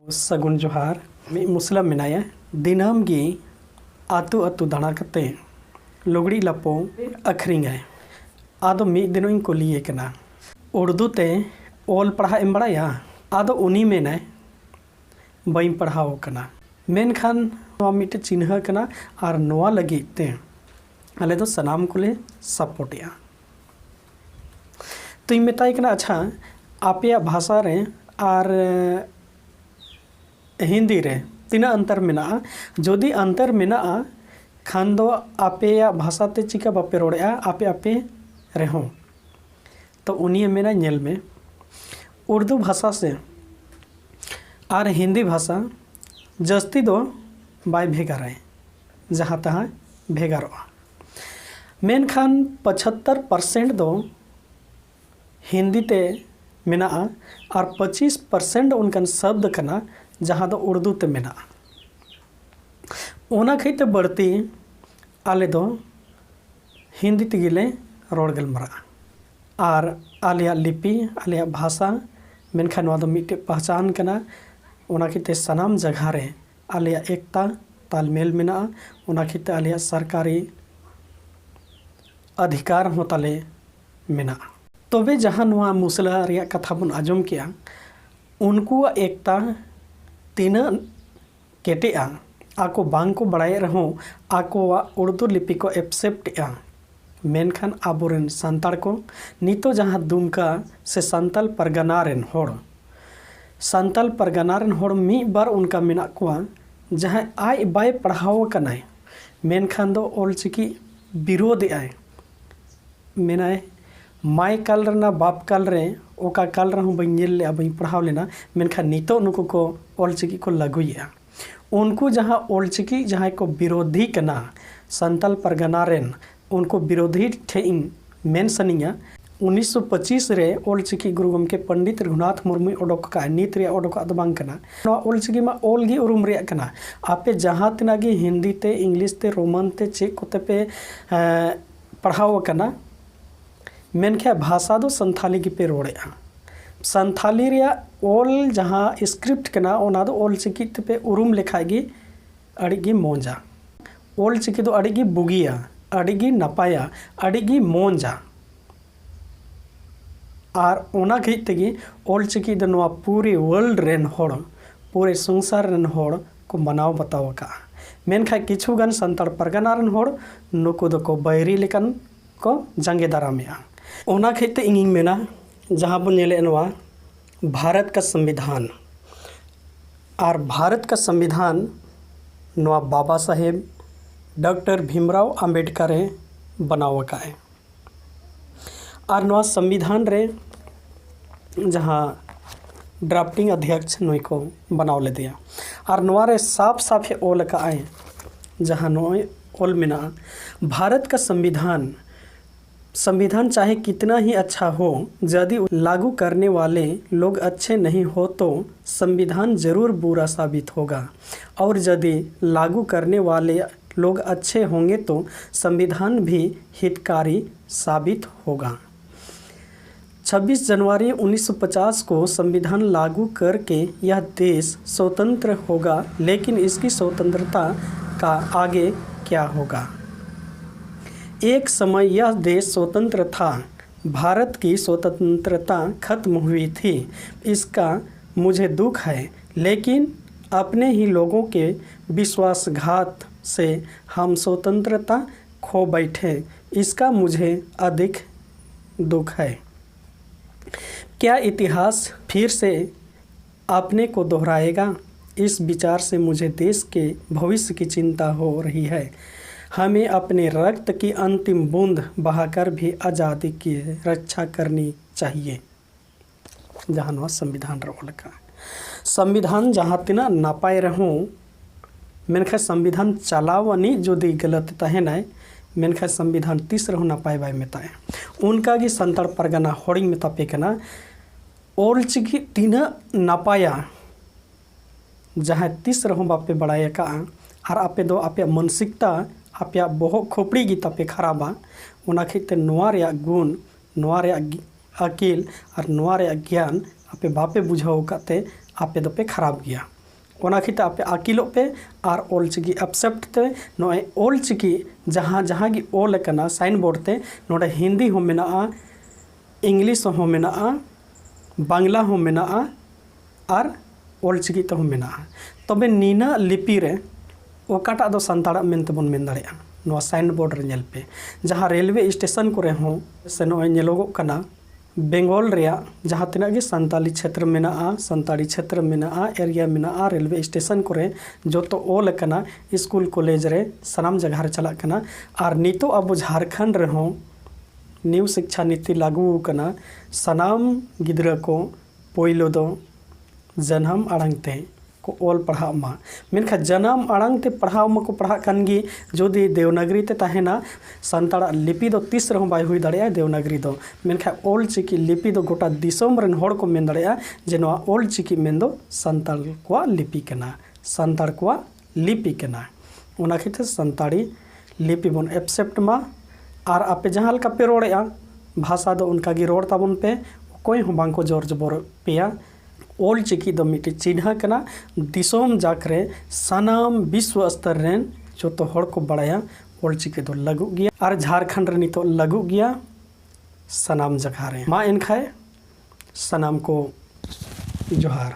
सगुन जोहार मुस्लिम मेनाया दिनम गी आतु आतु दाना कते लुगड़ी लापो अखरिंगाय आदो मिद दिन इन कुलिए कना उर्दू ते ओल पढ़ा एम बड़ाया आदो उनी मेनाय बई पढ़ाव कना मेनखान नवा मिटे चिन्ह कना आर नवा लगी ते आले दो सनाम कुले सपोर्टिया तो इन मेताय कना अच्छा आपे भाषा रे आर हिंदी रे तीना अंतर मेना जदि अंतर मेना खान दो आपे भाषा ते चिका बापे रोड़े आपे आपे रेहो तो उन्हीं मेना नेल में उर्दू भाषा से आर हिंदी भाषा जस्ती दो बाय भेगार जहाँ तहाँ भेगार मेनखान 75% दो हिंदी ते मेना और 25% उनकन शब्द कना जहाँ दो उर्दू ते मेना ओना खैते बढ़ती आले दो हिंदी तेगिले रोड़ गलमरा और आलिया लिपि आलिया भाषा मेनखान नवा दो मिटे पहचान कना ओना खैते सनाम जगह रे आलिया एकता तालमेल मेना ओना खैते आलिया सरकारी अधिकार होताले मेना तबे जहाँ नवा मुसला रिया कथा बन आजम किया उनको एकता तीना केटेआ आको बांग को बढ़ाए रहो आको उर्दू लिपि को एक्सेप्टेआ मेनखान आबोरेन संताड़ को नितो जहाँ दुमका से संतल परगना रेन होड़ संतल परगना रेन होड़ मी बार उनका मेना कुआ जहाँ आय बाय पढ़ाव कनाय मेनखान दो ऑलचिकी विरोध आय मेनाय माय काल रना बाप काल रे ओका काल रहूँ बई नेल ले बई पढ़ाव लेना मेनखान नितो नुको को ऑलचिकी को लगुया उनको जहाँ ऑलचिकी जहाँ को विरोधी कना संतल परगना रेन उनको विरोधी ठेइंग मेन सनिया 1925 रे ऑलचिकी गुरु गमके पंडित रघुनाथ मुर्मू ओडोक का नीत रे ओडोक दो बांग कना ऑलचिकी मा ऑल गी उरुम रे कना आपे जहाँ तिनागी हिंदी ते इंग्लिश ते रोमन ते चेक कोते पे पढ़ाव कना मेनखे भाषा दो संथाली की पे रोड़े संथाली रिया ओल जहाँ स्क्रिप्ट कना ओना दो ओल चिकी पे उरुम लेखागी अड़गी मोंजा ओल चिकी दो अड़गी बुगिया अड़गी नपाया अड़गी मोंजा और ओना घी तेगी ओल चिकी दो नवा पूरे वर्ल्ड रेन होड़ पूरे संसार रेन होड़ को मनाव बताव का मेनखा किछु गन संताड़ परगना रेन होड़ नुको दो को बैरी लेकन को जंगे दारामिया ओना खेते इंगिंग मेना जहाँ बन नेले नवा भारत का संविधान और भारत का संविधान नवा बाबा साहेब डॉक्टर भीमराव अंबेडकर बनाव का है और नवा संविधान रे जहाँ ड्राफ्टिंग अध्यक्ष नुई को बनाव ले दिया और नवा रे साफ साफ ओल का आए जहाँ नोए ओल मेना भारत का संविधान चाहे कितना ही अच्छा हो यदि लागू करने वाले लोग अच्छे नहीं हो तो संविधान जरूर बुरा साबित होगा और यदि लागू करने वाले लोग अच्छे होंगे तो संविधान भी हितकारी साबित होगा। 26 जनवरी 1950 को संविधान लागू करके यह देश स्वतंत्र होगा, लेकिन इसकी स्वतंत्रता का आगे क्या होगा। एक समय यह देश स्वतंत्र था, भारत की स्वतंत्रता खत्म हुई थी, इसका मुझे दुख है, लेकिन अपने ही लोगों के विश्वासघात से हम स्वतंत्रता खो बैठे, इसका मुझे अधिक दुख है। क्या इतिहास फिर से अपने को दोहराएगा? इस विचार से मुझे देश के भविष्य की चिंता हो रही है। हमें अपने रक्त की अंतिम बूंद बहाकर भी आज़ादी की रक्षा करनी चाहिए। जहाँ नवा संविधान रोल का संविधान जहाँ तिना नापाय रहूँ मेनखा संविधान चलावनी जो दी गलत तहन है मेनखा संविधान तीस रहूँ नापाय बाय मेताए उनका की संताड़ परगना होड़िंग में तापे कना ओल चिकी तीना नापाया जहाँ तीस रहूँ बापे बढ़ाया का और आपे दो आपे मानसिकता आपे बहु खोपड़ी की तापे खराबा ओना खेते नोआ रे गुण नोआ रे अकील और नोआ रे ज्ञान आपे बापे बुझाव काते आपे दोपे खराब गया। ओना खिते आपे आकिलोग पे और ऑलचिकी एक्सेप्ट ते नोय ऑलचिकी जहाँ जहाँ की ऑल कना साइन बोर्ड ते नोडे हिंदी हो मेनाआ इंग्लिश हो मेनाआ बांग्ला हो मेनाआ और ऑलचिकी ते हो मेनाआ तबे नीना लिपि रे ओकाटा दो संताड़ा मेनते बोन मेन दाड़ेया नोआ साइन बोर्ड रे नेल पे जहाँ रेलवे स्टेशन को हो से नोय नेलोगोग कना बेंगल रेया जहाँ तिना गे संताली क्षेत्र मेनाआ संताड़ी क्षेत्र मेनाआ एरिया मेनाआ रेलवे स्टेशन को जो तो ऑल कना स्कूल कॉलेज रे सानाम जगह रे चला कना और नितो अब झारखंड रे हो न्यू शिक्षा नीति लागू कना सानाम गिद्रा को पोइलो दो जन्म आड़ांग ते को ऑल पढ़ा मा मेनखा जन्म आड़ांग ते पढ़ाव मा को पढ़ा कानगी जोदी देवनागरी ते ताहेना संताड़ा लिपि दो तीस रहो बाय हुई दाड़ेया देवनागरी दो मेनखा ऑल चिकी लिपि दो गोटा दिसोम रन होड़ को मेन दाड़ेया जे नोआ ऑल चिकी मेन दो संताल को लिपि कना संताड़ को लिपि कना ओना खिते संताड़ी लिपि बन एक्सेप्ट मा और आपे जहाँ लका पे रोड़ेया भाषा दो उनका गी रोड़ ताबन पे कोई हो बांको जोर जबर पेया ऑल चिकी दो मिट्टी चिन्ह कना दिसोम जाकरे सानाम विश्व स्तर रेन जो तो हड़ को बड़ाया ऑल चिकी दो लागू गया और झारखंड रे नितो लागू गया सानाम जगह रे मा एनखाए सानाम को जोहार।